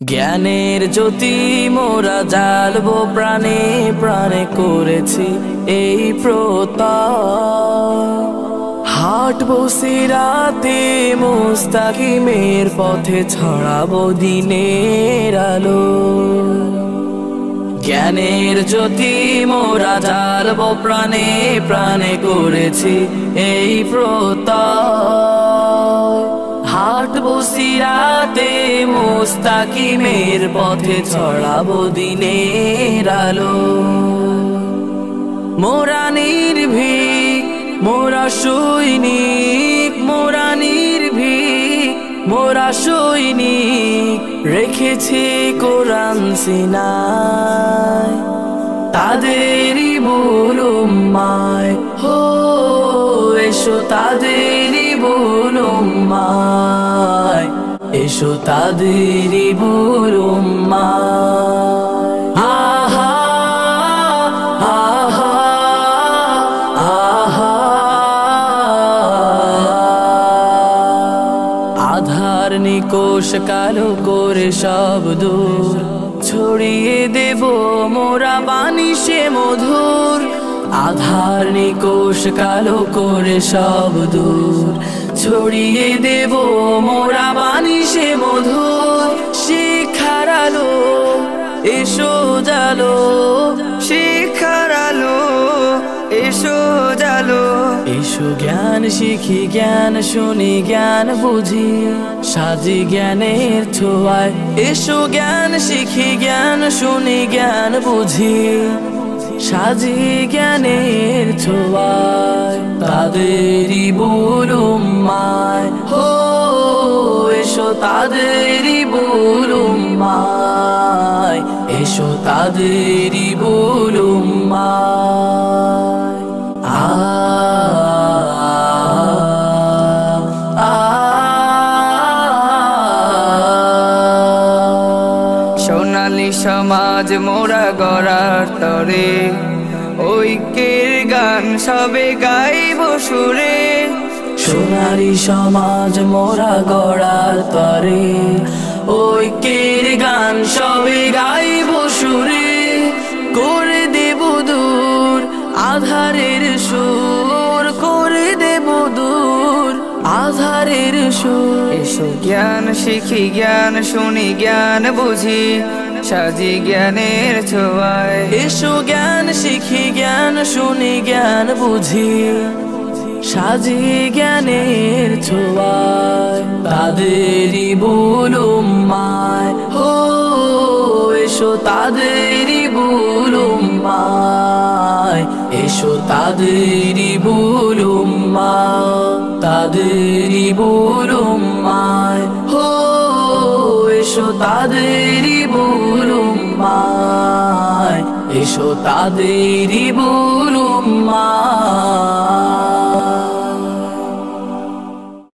জ্ঞানের জ্যোতি মোরা জ্বালবো প্রাণে প্রাণে করেছি এই প্রত্যয়। হাঁটবো সিরাতে মুস্তাকিমের পথে ছড়াবো দিনের আলো। জ্ঞানের জ্যোতি মোরা জ্বালবো প্রাণে প্রাণে করেছি এই প্রত্যয়। হাঁটবো সিরাতে মুস্তাকিমের পথে ছড়াবো দিনের আলো। মোরা নির্ভীক মোরা সৈনিক, মোরা নির্ভীক মোরা সৈনিক, রেখেছে কোরআন সিনায়। তাদেরই বুল উম্মায় হো এসো, তাদেরই বুল উম্মায় এসো, তাদেরই বুল উম্মায়। আহা আহা আহা, আধার নিকোষ কালো করে সব দূর ছড়িয়ে দেব মোরা বানিশে মধুর। আধার নিকোষ কালো করে সব দূর ছড়িয়ে দেব মোরা বানিশে মধুর। শিক্ষার আলো এসো জালো, শিক্ষার আলো এসো জালো। এসো জ্ঞান শিখি জ্ঞান শুনি জ্ঞান বুঝি, সাজি জ্ঞানের ছোঁয়ায়। এসো জ্ঞান শিখি জ্ঞান শুনি জ্ঞান বুঝি, সাজি জ্ঞানের ছোঁয়ায়। তাদেরই বুল উম্মায় হো এসো, তাদেরই বুল উম্মায় এসো, তাদেরই বুল উম্মায়। সোনালী সমাজ মোরা গড়ার তরে, ঐক্যের গান সবে গাইব সুরে। সোনালী সমাজ মোরা গড়ার তরে, ঐক্যের গান সবে গাইব সুরে। করে দেব দূর আধারের সুর, করে দেব দূর আধারের সুর। এসো জ্ঞান শিখি জ্ঞান শুনি জ্ঞান বুঝি, সাজি জ্ঞানের ছোঁয়ায়। এসো জ্ঞান শিখি জ্ঞান শুনি জ্ঞান বুঝি, সাজি জ্ঞানের ছোঁয়ায়। তাদেরই বুল উম্মায় হো এসো, তাদেরই বুল উম্মায় এসো, তাদেরই বুল উম্মায়। তাদেরই বুল উম্মায় হো এসো, তাদেরই বুল উম্মায় এসো, তাদেরই বুল উম্মায়।